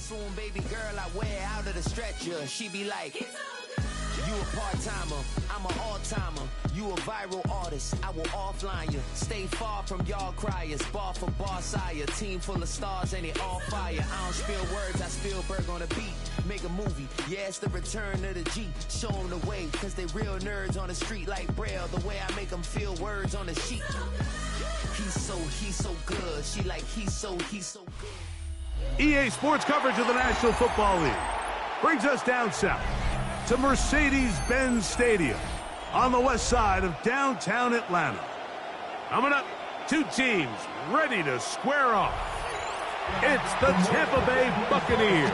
Soon, baby girl, I wear out of the stretcher. She be like, you a part-timer, I'm an all-timer. You a viral artist, I will offline you. Stay far from y'all criers, bar for bar sire. Team full of stars and it all fire. I don't spill words, I Spielberg on the beat. Make a movie, yeah, it's the return of the G. Show them the way, cause they real nerds on the street like Braille. The way I make them feel words on the sheet. He's so good. She like, he's so good. EA Sports coverage of the National Football League brings us down south to Mercedes-Benz Stadium on the west side of downtown Atlanta. Coming up, two teams ready to square off. It's the Tampa Bay Buccaneers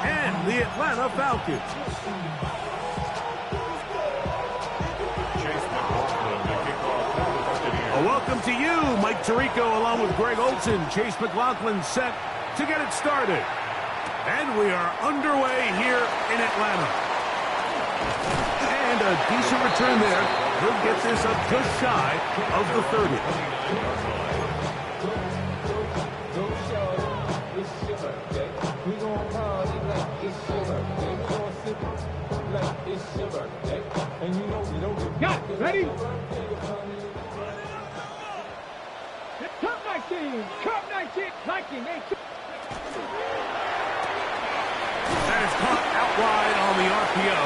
and the Atlanta Falcons. A welcome to you, Mike Tirico, along with Greg Olson. Chase McLaughlin set to get it started. And we are underway here in Atlanta. And a decent return there. He'll get this up just shy of the 30. Got it. Ready? Cup 19. Cup 19. Liking. That is caught out wide on the RPO.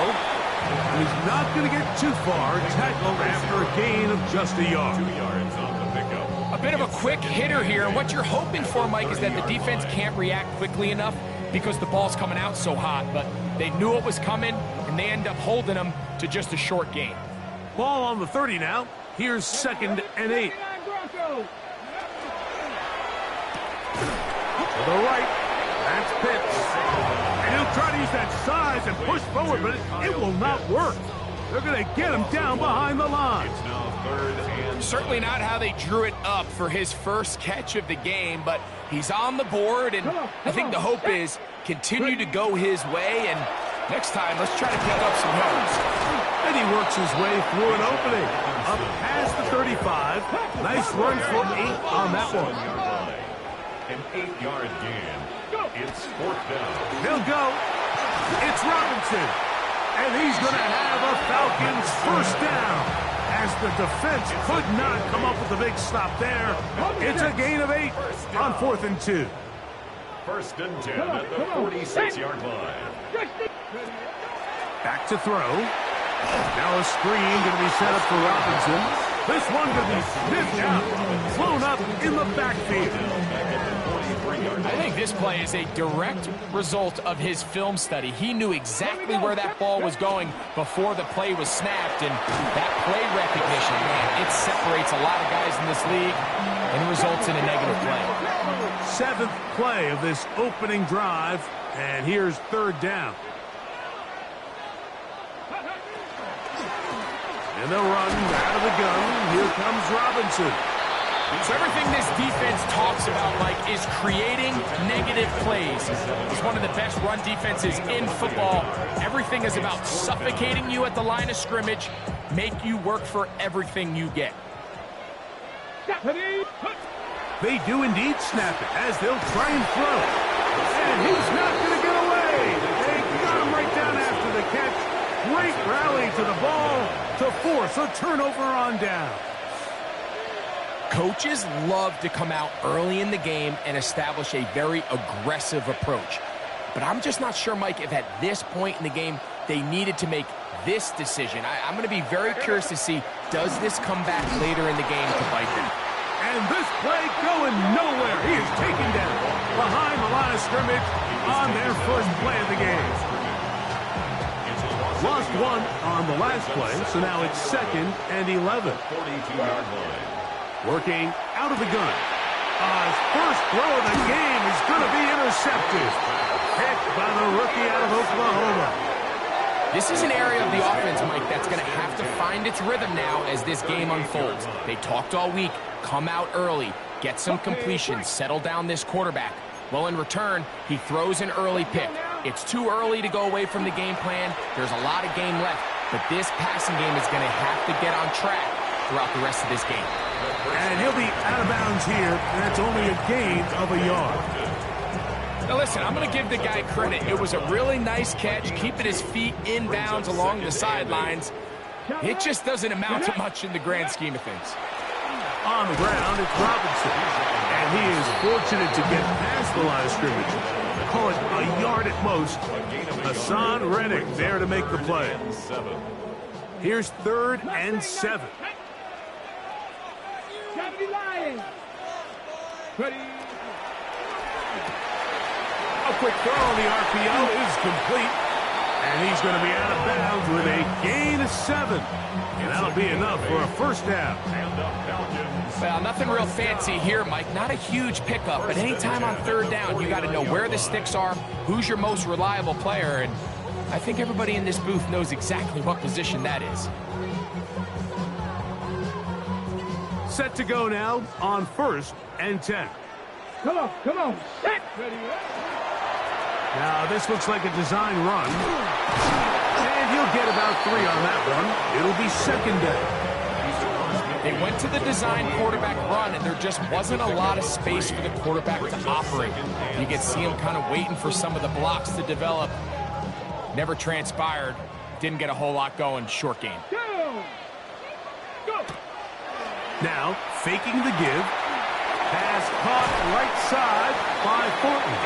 He's not going to get too far. Tackled after a gain of just a yard. 2 yards on the pickup. A bit of a quick hitter here. And what you're hoping for, Mike, is that the defense can't react quickly enough because the ball's coming out so hot. But they knew it was coming, and they end up holding them to just a short gain. Ball on the 30 now. Here's 2nd and 8. To the right. That's Pitts. And he'll try to use that size and push forward, but it will not work. They're going to get him down behind the line. It's now 3rd and... Certainly not how they drew it up for his first catch of the game, but he's on the board, and I think the hope is continue to go his way, and next time, let's try to pick up some yards. And he works his way through an opening. Up past the 35. Nice run for 8 on that one. An 8-yard gain. It's 4th down. He'll go. It's Robinson. And he's going to have a Falcons first down. As the defense could not come up with a big stop there. It's a gain of 8 on 4th and 2. 1st and 10 at the 46-yard line. Back to throw. Now a screen going to be set up for Robinson. This one going to be sniffed out, flown up in the backfield. I think this play is a direct result of his film study. He knew exactly where that ball was going before the play was snapped, and that play recognition, man, it separates a lot of guys in this league, and it results in a negative play. 7th play of this opening drive, and here's 3rd down. And they'll run out of the gun. Here comes Robinson. So everything this defense talks about, Mike, is creating negative plays. It's one of the best run defenses in football. Everything is about suffocating you at the line of scrimmage, make you work for everything you get. They do indeed snap it as they'll try and throw. And he's not going to get away. They got him right down after the catch. Great rally to the ball to force a turnover on down. Coaches love to come out early in the game and establish a very aggressive approach. But I'm just not sure, Mike, if at this point in the game they needed to make this decision. I'm going to be very curious to see, does this come back later in the game to bite them? And this play going nowhere. He is taken down behind the line of scrimmage on their first play of the game. Lost 1 on the last play, so now it's 2nd and 11. 42-yard line. Working out of the gun. His first throw of the game is going to be intercepted. Picked by the rookie out of Oklahoma. This is an area of the offense, Mike, that's going to have to find its rhythm now as this game unfolds. They talked all week, come out early, get some completions, settle down this quarterback. Well, in return, he throws an early pick. It's too early to go away from the game plan. There's a lot of game left, but this passing game is going to have to get on track throughout the rest of this game. And he'll be out of bounds here, and that's only a gain of a yard. Now listen, I'm going to give the guy credit. It was a really nice catch, keeping his feet inbounds along the sidelines. It just doesn't amount to much in the grand scheme of things. On the ground, it's Robinson. And he is fortunate to get past the line of scrimmage. Call it a yard at most. Hassan Reddick there to make the play. Here's 3rd and 7. A quick throw on the RPO is complete. And he's going to be out of bounds with a gain of 7. And that'll be enough for a first down. Well, nothing real fancy here, Mike. Not a huge pickup, but anytime on 3rd down, you got to know where the sticks are, who's your most reliable player, and I think everybody in this booth knows exactly what position that is. Set to go now on 1st and 10. Come on. Set. Ready. Now, this looks like a design run. And he'll get about 3 on that one. It'll be 2nd down. They went to the design quarterback run, and there just wasn't a lot of space for the quarterback to operate. You could see him kind of waiting for some of the blocks to develop. Never transpired. Didn't get a whole lot going. Short game. Go. Now, faking the give. Pass caught right side by Thornton.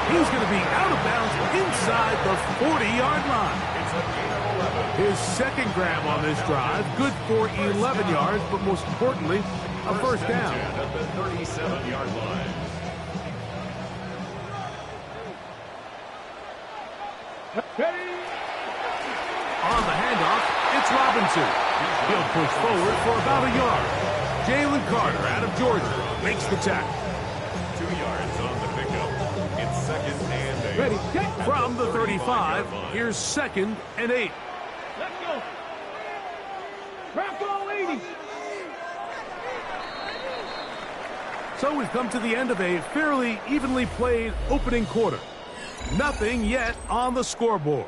He's going to be out of bounds inside the 40-yard line. His 2nd grab on this drive, good for 11 yards, but most importantly, a first down. At the 37-yard line. On the handoff, it's Robinson. He'll push forward for about a yard. Jalen Carter out of Georgia makes the tackle. 2 yards on the pickup. It's 2nd and 8. Ready, set. From the 35, here's 2nd and 8. Let's go. Bronco 80. So we've come to the end of a fairly evenly played opening quarter. Nothing yet on the scoreboard.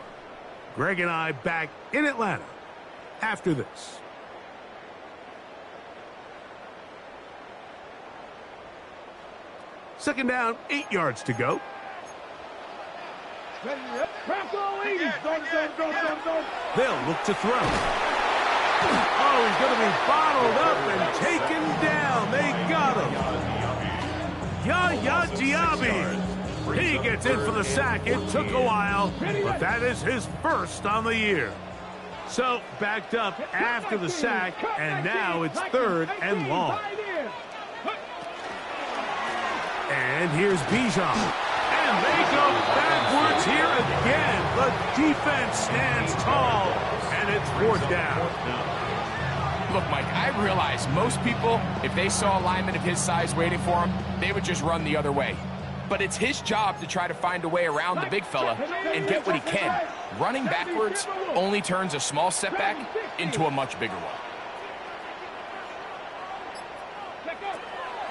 Greg and I back in Atlanta after this. Second down, 8 yards to go. Ready, Bronco 80. Go. They'll look to throw. Oh, he's going to be bottled up and taken down. They got him. Yahya Diaby. He gets in for the sack. It took a while, but that is his first on the year. So, backed up after the sack, and now it's 3rd and long. And here's Bijan. And they go backwards here again. The defense stands tall, and it's 4th down. Look, Mike, I realize most people, if they saw a lineman of his size waiting for him, they would just run the other way. But it's his job to try to find a way around the big fella and get what he can. Running backwards only turns a small setback into a much bigger one.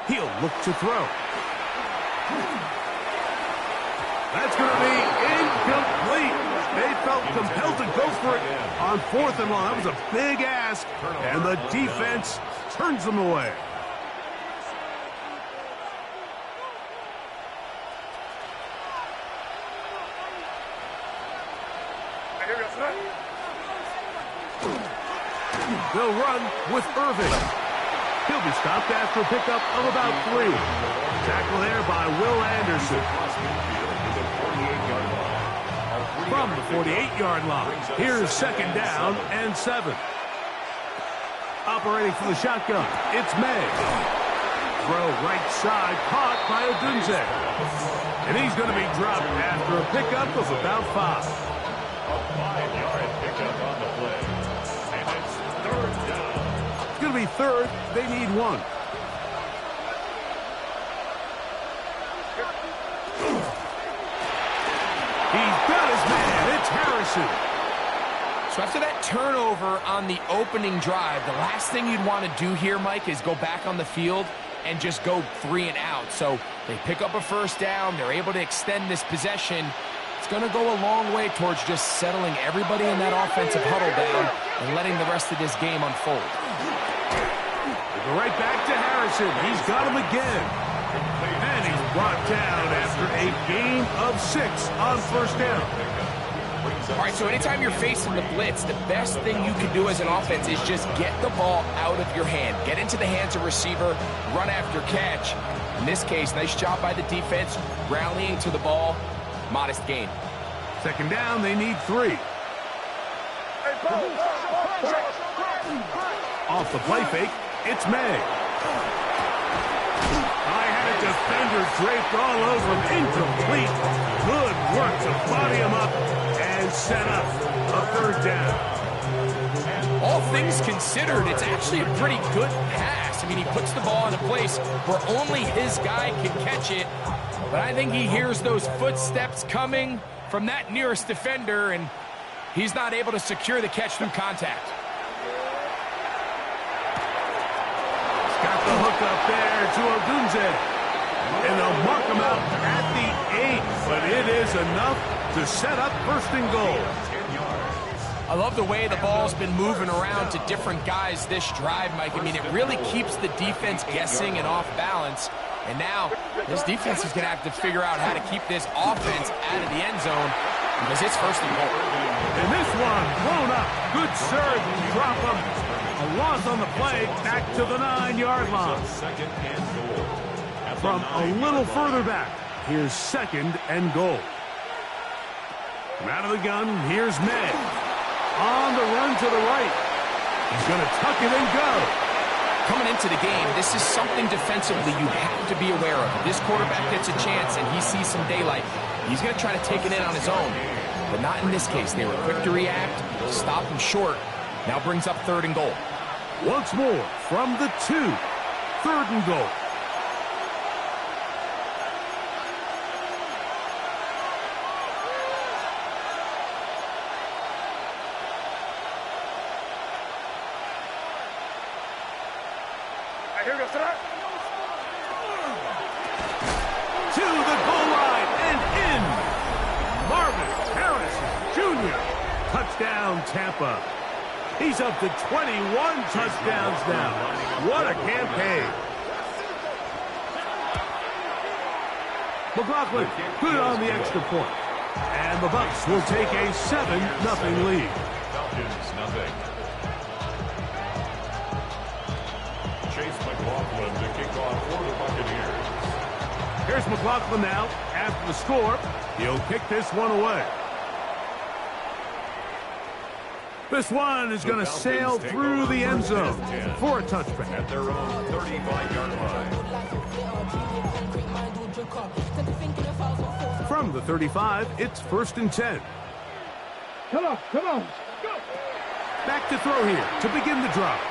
He'll look to throw. That's going to be incomplete. They felt compelled to go for it on 4th and long. That was a big ask, and the defense turns them away. They'll run with Irving. He'll be stopped after a pickup of about 3. Tackle there by Will Anderson. From the 48-yard line, here's 2nd down and 7. Operating for the shotgun, it's May. Throw right side, caught by Odunze. And he's going to be dropped after a pickup of about 5. A 5-yard pickup on the play. And it's 3rd down. It's going to be 3rd. They need 1. He's got his man. It's Harrison. So after that turnover on the opening drive, the last thing you'd want to do here, Mike, is go back on the field and just go 3 and out. So they pick up a first down. They're able to extend this possession. It's going to go a long way towards just settling everybody in that offensive huddle down and letting the rest of this game unfold. We'll go right back to Harrison. He's got him again. And he's brought down after a gain of 6 on first down. All right, so anytime you're facing the blitz, the best thing you can do as an offense is just get the ball out of your hand. Get into the hands of receiver, run after catch. In this case, nice job by the defense, rallying to the ball. Modest gain. Second down, they need 3. Off the play fake, it's May. I had a defender draped all over him, incomplete. Good work to body him up and set up a third down. All things considered, it's actually a pretty good pass. I mean, he puts the ball in a place where only his guy can catch it. But I think he hears those footsteps coming from that nearest defender, and he's not able to secure the catch through contact. He's got the hook up there to Odunze. And they'll mark him out at the 8, but it is enough to set up first and goal. I love the way the ball's been moving around to different guys this drive, Mike. I mean, it really keeps the defense guessing and off balance. And now, this defense is going to have to figure out how to keep this offense out of the end zone because it's first and goal. And this one blown up. Good serve. Drop him. A loss on the play. Back to the 9-yard line. From a little further back, here's second and goal. From out of the gun, here's May. On the run to the right. He's going to tuck it and go. Coming into the game, this is something defensively you have to be aware of. This quarterback gets a chance and he sees some daylight. He's going to try to take it in on his own. But not in this case. They were quick to react, stop him short. Now brings up third and goal. Once more from the 2. Third and goal. To the goal line and in. Marvin Harrison Jr. Touchdown, Tampa. He's up to 21 touchdowns now. What a campaign. McLaughlin good on the extra point. And the Bucs will take a 7-0 lead. Falcons, nothing. Chase McLaughlin to kick off for the Buccaneers. Here's McLaughlin now. After the score, he'll kick this one away. This one is going to sail through the end zone for a touchback. At their own 35-yard line. From the 35, it's first and 10. Come on, come on. Go. Back to throw here to begin the drive.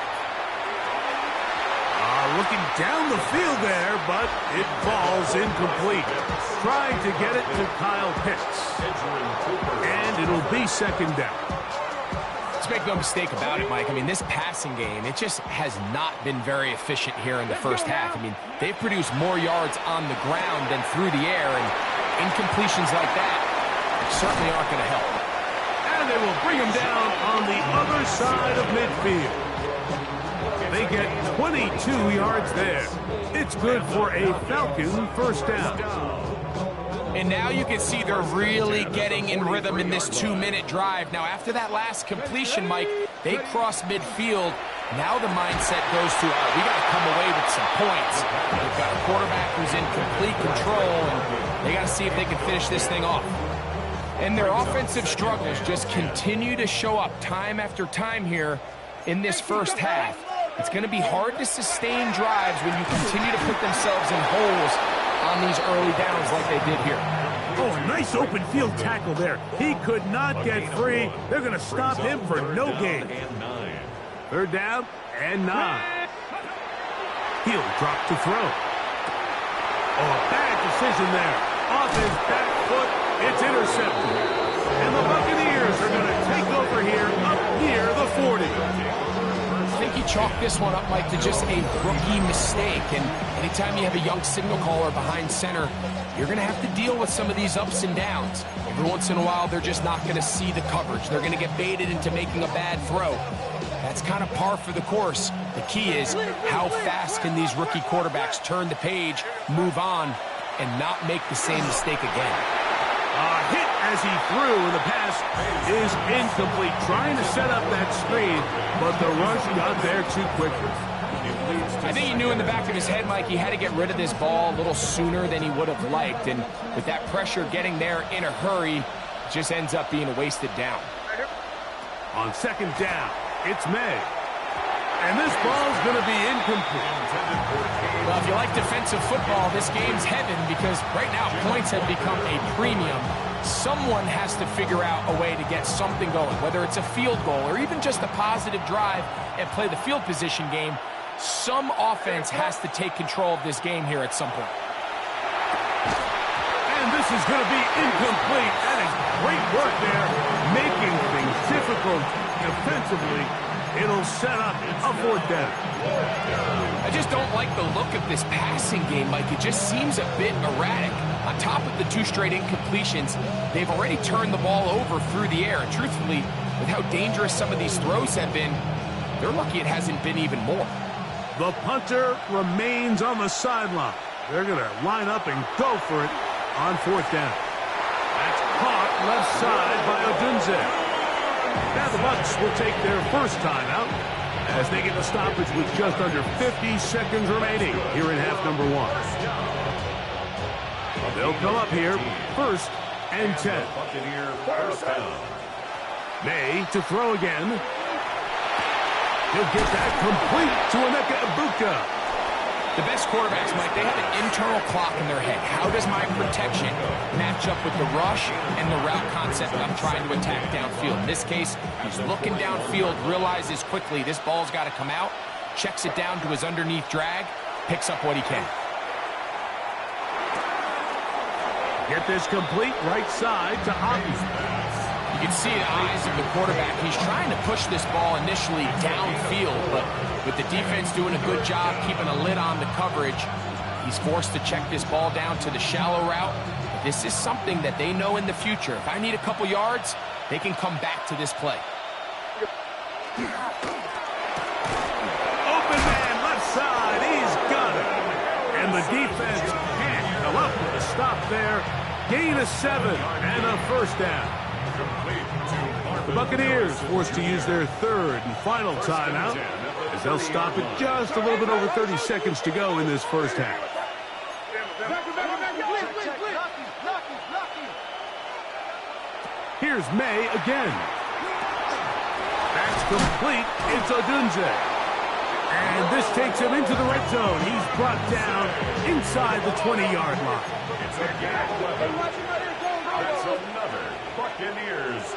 Looking down the field there, but it falls incomplete. Trying to get it to Kyle Pitts. And it'll be second down. Let's make no mistake about it, Mike. I mean, this passing game, it just has not been very efficient here in the first half. I mean, they've produced more yards on the ground than through the air, and incompletions like that certainly aren't going to help. And they will bring him down on the other side of midfield. They get 22 yards there. It's good for a Falcon first down. And now you can see they're really getting in rhythm in this 2-minute drive. Now, after that last completion, Mike, they cross midfield. Now the mindset goes to, we got to come away with some points. They've got a quarterback who's in complete control, and they got to see if they can finish this thing off. And their offensive struggles just continue to show up time after time here in this first half. It's going to be hard to sustain drives when you continue to put themselves in holes on these early downs like they did here. Oh, a nice open field tackle there. He could not get free. They're going to stop him for no gain. Third down and 9. He'll drop to throw. Oh, a bad decision there. Off his back foot, it's intercepted. And the Buccaneers are going to take over here up near the 40. I think he chalked this one up, Mike, to just a rookie mistake. And anytime you have a young signal caller behind center, you're going to have to deal with some of these ups and downs. Every once in a while, they're just not going to see the coverage. They're going to get baited into making a bad throw. That's kind of par for the course. The key is how fast can these rookie quarterbacks turn the page, move on, and not make the same mistake again. Hit as he threw, and the pass is incomplete. Trying to set up that screen, but the rush got there too quickly. I think he knew in the back of his head, Mike, he had to get rid of this ball a little sooner than he would have liked. And with that pressure getting there in a hurry, it just ends up being a wasted down. On second down, it's May. And this ball's going to be incomplete. Well, if you like defensive football, this game's heaven because right now points have become a premium. Someone has to figure out a way to get something going, whether it's a field goal or even just a positive drive and play the field position game. Some offense has to take control of this game here at some point. And this is going to be incomplete. That is great work there, making things difficult defensively. It'll set up a fourth down. I just don't like the look of this passing game, Mike. It just seems a bit erratic. On top of the 2 straight incompletions, they've already turned the ball over through the air. And truthfully, with how dangerous some of these throws have been, they're lucky it hasn't been even more. The punter remains on the sideline. They're going to line up and go for it on fourth down. That's caught left side by Odunze. Now the Bucs will take their first timeout as they get the stoppage with just under 50 seconds remaining here in half number 1. They'll come up here, 1st and 10. May to throw again. He'll get that complete to Emeka Egbuka. The best quarterbacks, Mike, they have an internal clock in their head. How does my protection match up with the rush and the route concept I'm trying to attack downfield? In this case, he's looking downfield, realizes quickly this ball's got to come out, checks it down to his underneath drag, picks up what he can. Get this complete right side to Avi. You can see the eyes of the quarterback. He's trying to push this ball initially downfield, but with the defense doing a good job keeping a lid on the coverage, he's forced to check this ball down to the shallow route. But this is something that they know in the future. If I need a couple yards, they can come back to this play. Open man, left side, he's got it. And the defense can't come up with a stop there. Gain of 7 and a first down. The Buccaneers forced to use their 3rd and final timeout as they'll stop it just a little bit over 30 seconds to go in this first half. Here's May again. That's complete. It's Odunze. And this takes him into the red zone. He's brought down inside the 20-yard line. That's another Buccaneers.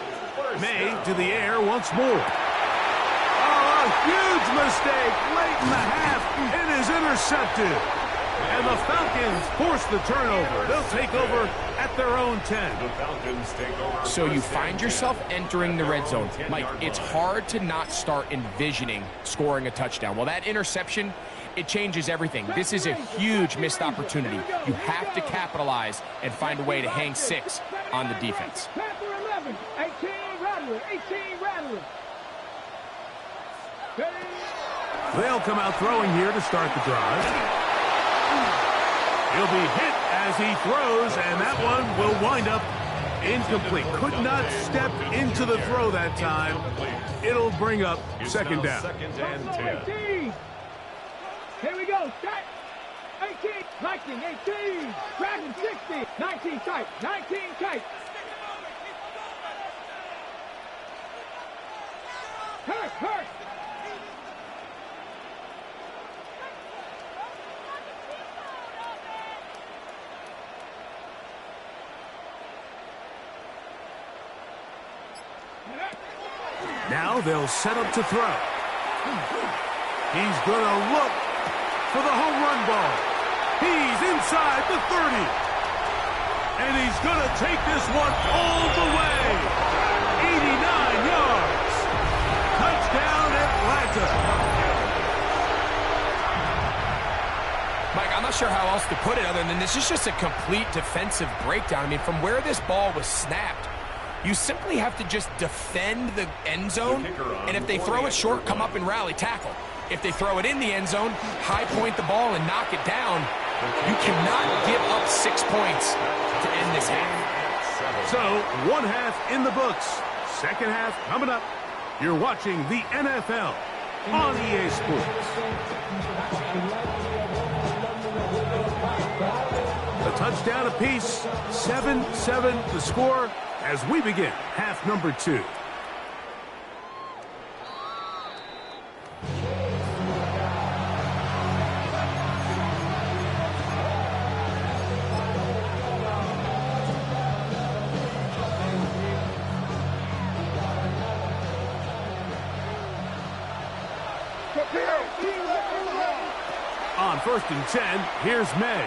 May to the air once more. Oh, a huge mistake late in the half. It is intercepted. And the Falcons force the turnover. They'll take over at their own 10. The Falcons take over. So you find yourself entering the red zone. Mike, it's hard to not start envisioning scoring a touchdown. Well, that interception, it changes everything. This is a huge missed opportunity. You have to capitalize and find a way to hang 6 on the defense. 18 Rattler. They'll come out throwing here to start the drive. He'll be hit as he throws, and that one will wind up incomplete. Could not step into the throw that time. It'll bring up second down. 2nd and 10. 18. Here we go. Set. 18. 19. 18. Dragon 60. 19 tight. 19 tight. Hurt. Now they'll set up to throw. He's going to look for the home run ball. He's inside the 30. And he's going to take this one all the way. 89 yards. Touchdown, Atlanta. Mike, I'm not sure how else to put it other than this is just a complete defensive breakdown. I mean, from where this ball was snapped, you simply have to just defend the end zone, and if they throw it short, come up and rally tackle. If they throw it in the end zone, high point the ball and knock it down. You cannot give up 6 points to end this half. So, one half in the books. Second half coming up. You're watching the NFL on EA Sports. A touchdown apiece, 7-7 the score as we begin half number 2. On 1st and 10, here's May.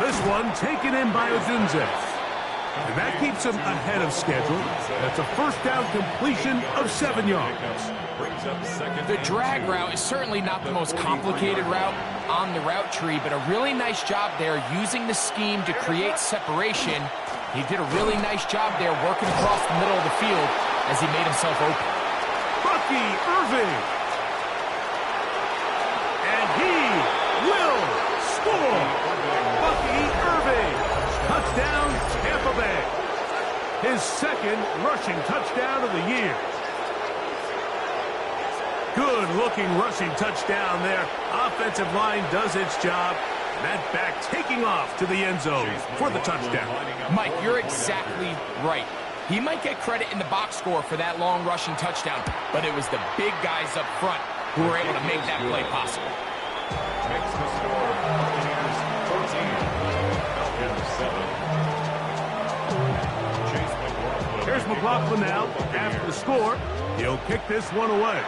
This one taken in by Odunze. And that keeps him ahead of schedule. That's a first down completion of 7 yards. The drag route is certainly not the most complicated route on the route tree, but a really nice job there using the scheme to create separation. He did a really nice job there working across the middle of the field as he made himself open. Bucky Irving. And he will score. Bucky Irving. Touchdown, Tampa Bay. His second rushing touchdown of the year. Good-looking rushing touchdown there. Offensive line does its job. That back taking off to the end zone for the touchdown. Mike, you're exactly right. He might get credit in the box score for that long rushing touchdown, but it was the big guys up front who were able to make that play possible. Makes the score Buccaneers 13, Falcons 7. Here's McLaughlin now. After the score, he'll kick this one away.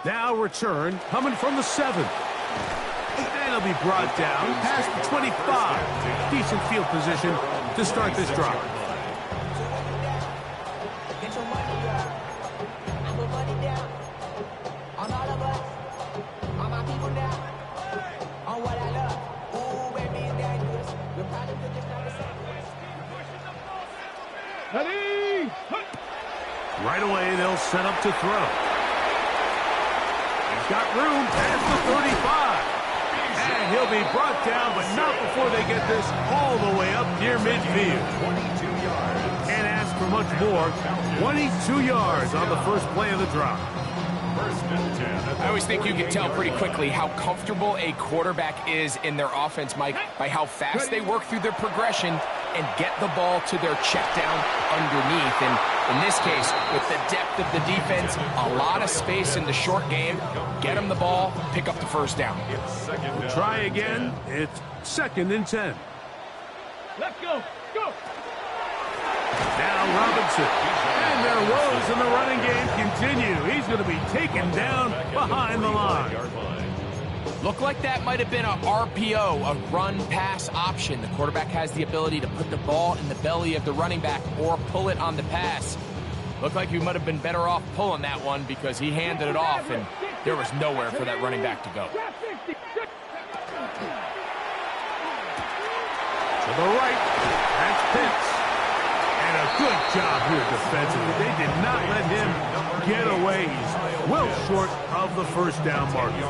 Now return coming from the 7. And it'll be brought down past the 25. Decent field position to start this drive. Right away, they'll set up to throw. He's got room past the 35. And he'll be brought down, but not before they get this all the way up near midfield. 22 yards. Can't ask for much more. 22 yards on the first play of the drive. First and 10. I always think you can tell pretty quickly how comfortable a quarterback is in their offense, Mike, by how fast they work through their progression and get the ball to their check down underneath. And in this case, with the depth of the defense, a lot of space in the short game, get them the ball, pick up the first down. We'll try again. It's 2nd and 10. Let's go. Go. Now Robinson. And their woes in the running game continue. He's going to be taken down behind the line. Looked like that might have been a RPO, a run-pass option. The quarterback has the ability to put the ball in the belly of the running back or pull it on the pass. Looked like you might have been better off pulling that one because he handed it off, and there was nowhere for that running back to go. To the right, that's Pitts. And a good job here defensively. They did not let him get away. He's well short of the first down marker.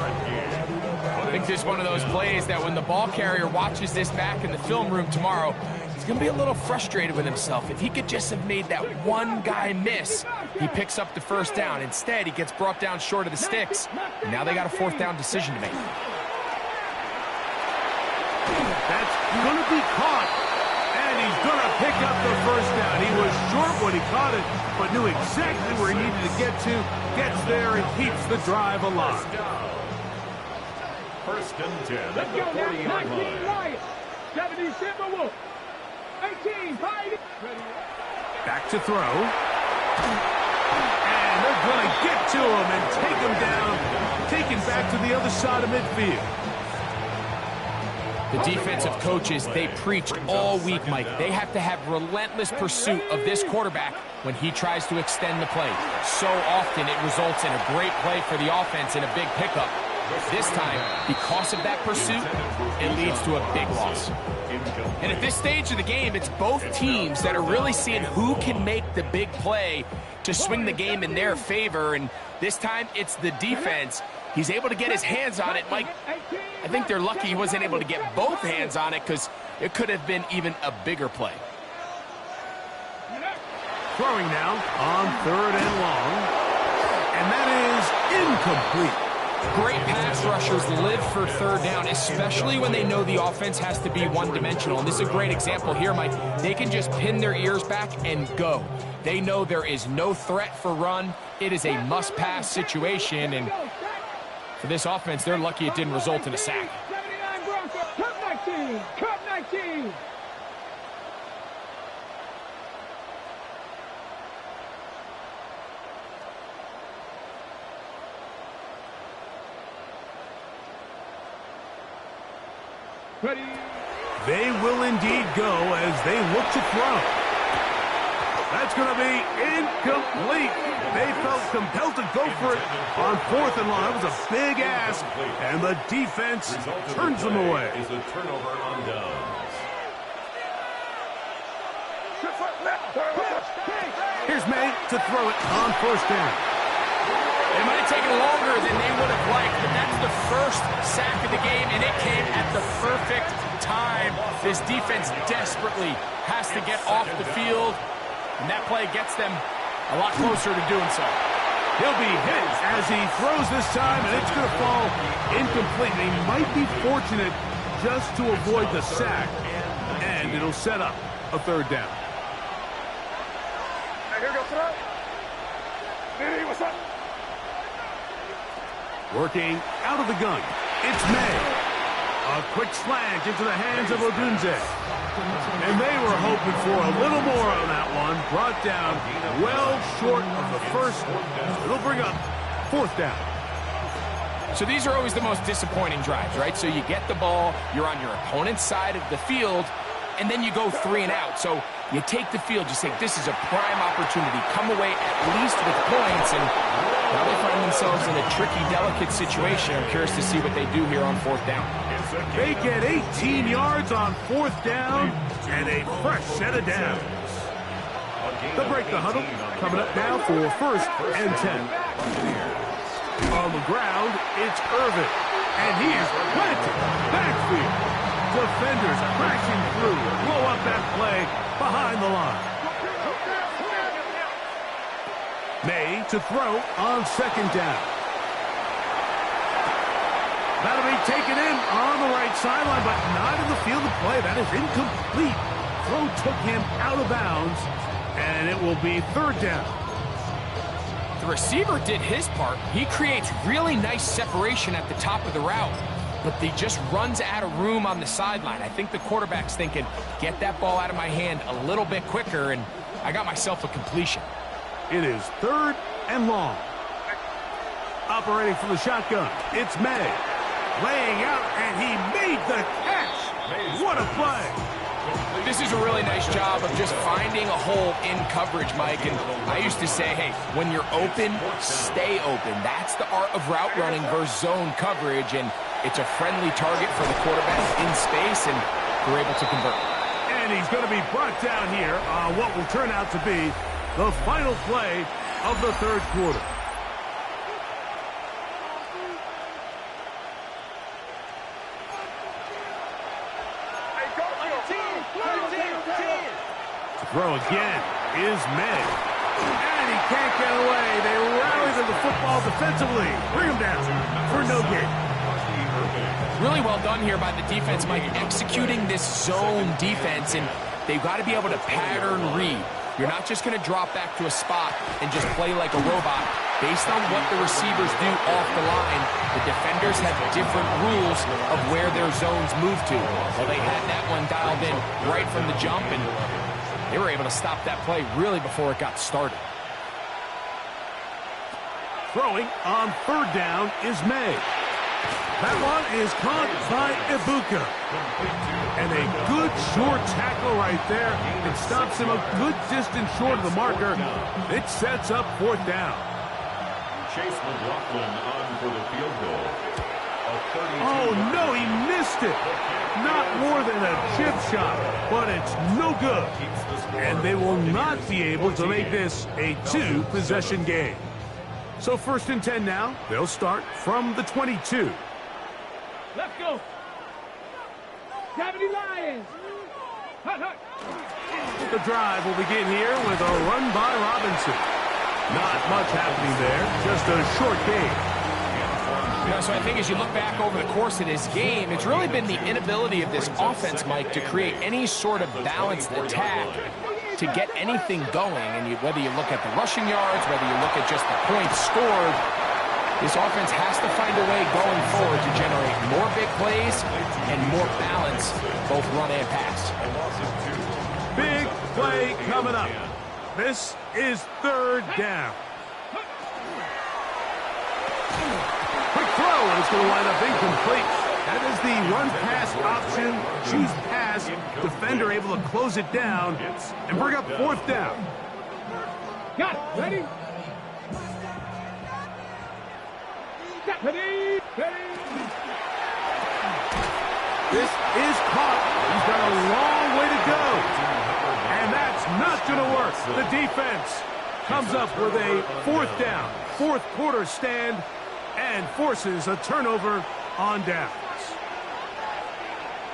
I think this is one of those plays that when the ball carrier watches this back in the film room tomorrow, he's going to be a little frustrated with himself. If he could just have made that one guy miss, he picks up the first down. Instead, he gets brought down short of the sticks, and now they got a 4th down decision to make. That's going to be caught, and he's going to pick up the first down. He was short when he caught it, but knew exactly where he needed to get to, gets there, and keeps the drive alive. First and 10. Let's go now. 19 Lions. 70 Timberwolves. 18 Pirates. Back to throw. And they're going to get to him and take him down, taken back to the other side of midfield. The defensive coaches, they preach all week, Mike. They have to have relentless pursuit of this quarterback when he tries to extend the play. So often it results in a great play for the offense and a big pickup. This time, because of that pursuit, it leads to a big loss. And at this stage of the game, it's both teams that are really seeing who can make the big play to swing the game in their favor. And this time, it's the defense. He's able to get his hands on it. Mike, I think they're lucky he wasn't able to get both hands on it because it could have been even a bigger play. Throwing now on 3rd and long. And that is incomplete. Great pass rushers live for 3rd down, especially when they know the offense has to be one-dimensional. And this is a great example here, Mike. They can just pin their ears back and go. They know there is no threat for run. It is a must-pass situation, and for this offense, they're lucky it didn't result in a sack. 79 Broncos, Cup 19, Cup 19. Ready. They will indeed go as they look to throw. That's going to be incomplete. They felt compelled to go for it on 4th and long. That was a big ask, and the defense turns them away. Is a turnover on downs. Here's May to throw it on 1st down. It might have taken longer than they would have liked, but that's the first sack of the game, and it came at the perfect time. This defense desperately has to get off the field, and that play gets them a lot closer to doing so. He'll be hit as he throws this time, and it's going to fall incomplete. They might be fortunate just to avoid the sack, and it'll set up a 3rd down. Here we go, throw. Hey, what's up? Working out of the gun, it's May. A quick slant into the hands of Odunze. And they were hoping for a little more on that one. Brought down well short of the first. It'll bring up 4th down. So these are always the most disappointing drives, right? So you get the ball, you're on your opponent's side of the field, and then you go 3 and out. So you take the field, you say, this is a prime opportunity. Come away at least with points, and now they find themselves in a tricky, delicate situation. I'm curious to see what they do here on 4th down. They get 18 yards on 4th down and a fresh set of downs. They'll break the huddle. Coming up now for 1st and 10. On the ground, it's Irvin. And he is planted backfield. Defenders crashing through. Blow up that play behind the line. May to throw on 2nd down. That'll be taken in on the right sideline, but not in the field of play. That is incomplete. Throw took him out of bounds, and it will be 3rd down. The receiver did his part. He creates really nice separation at the top of the route, but he just runs out of room on the sideline. I think the quarterback's thinking, get that ball out of my hand a little bit quicker, and I got myself a completion. It is 3rd and long. Operating from the shotgun, it's May. Laying out, and he made the catch. What a play. This is a really nice job of just finding a hole in coverage, Mike. And I used to say, hey, when you're open, stay open. That's the art of route running versus zone coverage, and it's a friendly target for the quarterback in space, and they're able to convert. And he's going to be brought down here on what will turn out to be the final play of the 3rd quarter. To throw again is May. And he can't get away. They rally to the football defensively. Bring him down for no gain. Really well done here by the defense, Mike, executing this zone defense, and they've got to be able to pattern read. You're not just going to drop back to a spot and just play like a robot. Based on what the receivers do off the line, the defenders have different rules of where their zones move to. Well, they had that one dialed in right from the jump, and they were able to stop that play really before it got started. Throwing on 3rd down is May. That one is caught by Ibuka. And a good short tackle right there. It stops him a good distance short of the marker. It sets up 4th down. Chase McLaughlin on for the field goal. Oh, no, he missed it. Not more than a chip shot, but it's no good. And they will not be able to make this a 2-possession game. So 1st and 10 now. They'll start from the 22. Let's go. 70 Lions. Hut, hut. The drive will begin here with a run by Robinson. Not much happening there, just a short game. So I think as you look back over the course of this game, it's really been the inability of this offense, Mike, to create any sort of balanced attack to get anything going. And whether you look at the rushing yards, whether you look at just the points scored, this offense has to find a way going forward to generate more big plays and more balance, both run and pass. Big play coming up. This is 3rd down. Quick throw, and it's going to wind up incomplete. That is the run-pass option. Choose pass. Defender able to close it down and bring up 4th down. Got it. Ready? Ready? Ready? This is caught. He's got a long way to go. And that's not going to work. The defense comes up with a 4th down, 4th quarter stand, and forces a turnover on downs.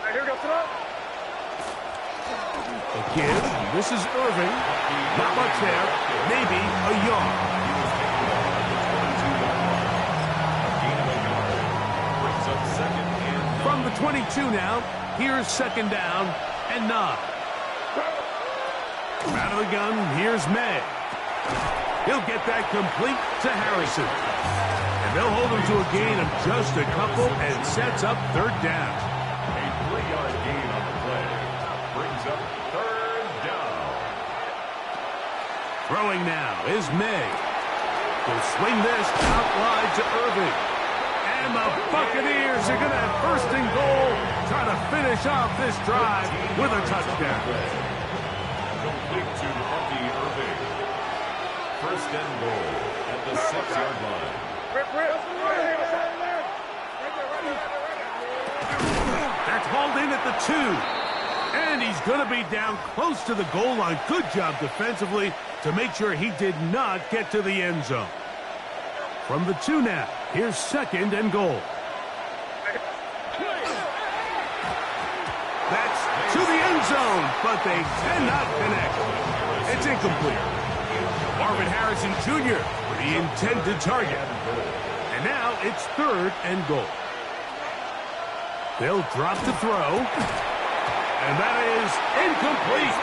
Right, here we go, throw. Again, this is Irving. Not much there. Maybe a yard. From the 22 now, here's 2nd down and 9. Out of the gun, here's May. He'll get that complete to Harrison. And they'll hold him to a gain of just a couple and sets up 3rd down. A 3-yard gain on the play brings up 3rd down. Throwing now is May. He'll swing this out wide to Irving. And the Buccaneers are going to have 1st and goal, try to finish off this drive with a touchdown. Complete to Bucky Irving. 1st and goal at the 6-yard line. That's hauled in at the 2. And he's going to be down close to the goal line. Good job defensively to make sure he did not get to the end zone. From the 2 now, here's 2nd and goal. That's to the end zone, but they cannot connect. It's incomplete. Marvin Harrison Jr., the intended target. And now it's 3rd and goal. They'll drop to throw. And that is incomplete.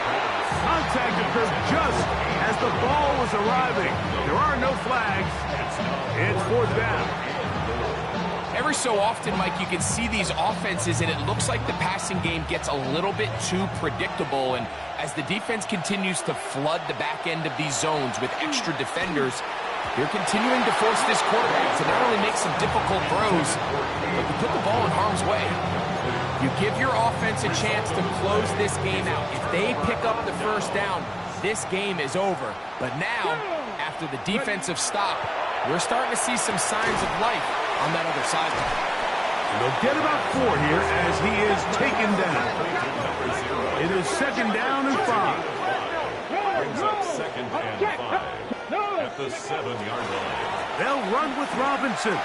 Contact occurred just as the ball was arriving. There are no flags. It's 4th down. Every so often, Mike, you can see these offenses, and it looks like the passing game gets a little bit too predictable. And as the defense continues to flood the back end of these zones with extra defenders, they're continuing to force this quarterback to not only make some difficult throws, but to put the ball in harm's way. You give your offense a chance to close this game out. If they pick up the 1st down, this game is over. But now, after the defensive stop, we're starting to see some signs of life on that other sideline. They'll get about 4 here as he is taken down. It is 2nd down and 5. Brings up 2nd and 5 at the 7-yard line. They'll run with Robinson.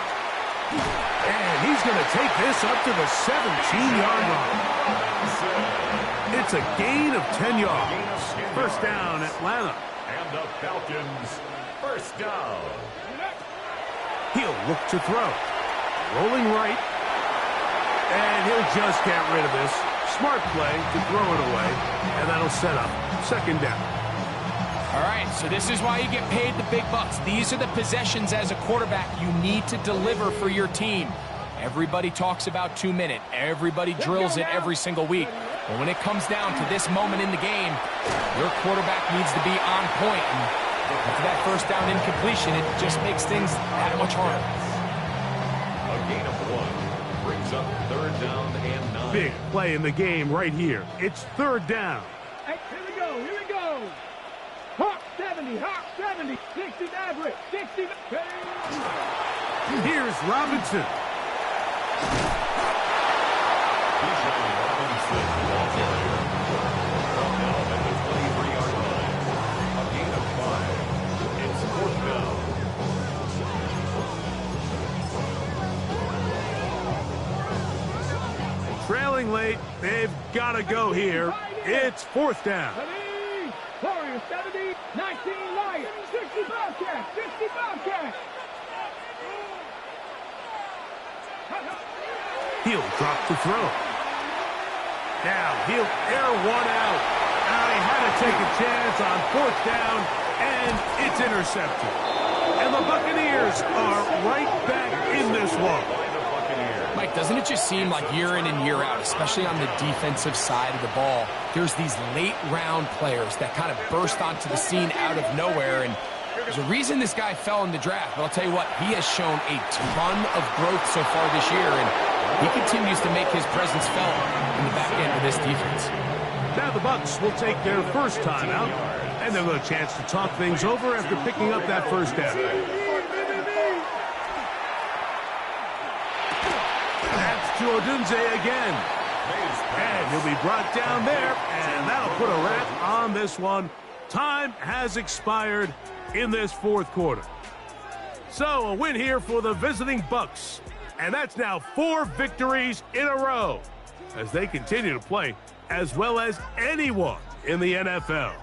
And he's going to take this up to the 17-yard line. It's a gain of 10 yards. 1st down, Atlanta. And the Falcons, 1st down. He'll look to throw. Rolling right. And he'll just get rid of this. Smart play to throw it away. And that'll set up 2nd down. All right, so this is why you get paid the big bucks. These are the possessions as a quarterback you need to deliver for your team. Everybody talks about 2-minute. Everybody drills it every single week. But when it comes down to this moment in the game, your quarterback needs to be on point. And after that 1st down incompletion, it just makes things that much harder. A gain of 1 brings up 3rd down and 9. Big play in the game right here. It's 3rd down. Hey, here we go, here we go. Hawk 70, Hawk 70, 60 average, 60. Here's Robinson. trailing late. They've got to go here. It's 4th down. Warriors 70, 19 Lions, 60 Bobcats, 60 Bobcats. He'll drop the throw. Now he'll air one out. He had to take a chance on 4th down, and it's intercepted. And the Buccaneers are right back in this one. Mike, doesn't it just seem like year in and year out, especially on the defensive side of the ball, there's these late-round players that kind of burst onto the scene out of nowhere, and there's a reason this guy fell in the draft, but I'll tell you what, he has shown a ton of growth so far this year, and he continues to make his presence felt in the back end of this defense. Now the Bucs will take their first time out, and they'll have a chance to talk things over after picking up that first down. That's to Odunze again. And he'll be brought down there, and that'll put a wrap on this one. Time has expired in this 4th quarter. So a win here for the visiting Bucs. And that's now 4 victories in a row as they continue to play as well as anyone in the NFL.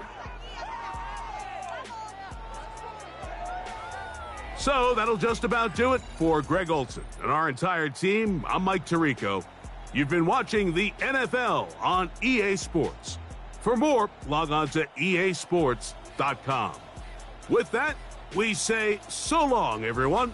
So that'll just about do it for Greg Olsen and our entire team. I'm Mike Tirico. You've been watching the NFL on EA Sports. For more, log on to easports.com. With that, we say so long, everyone.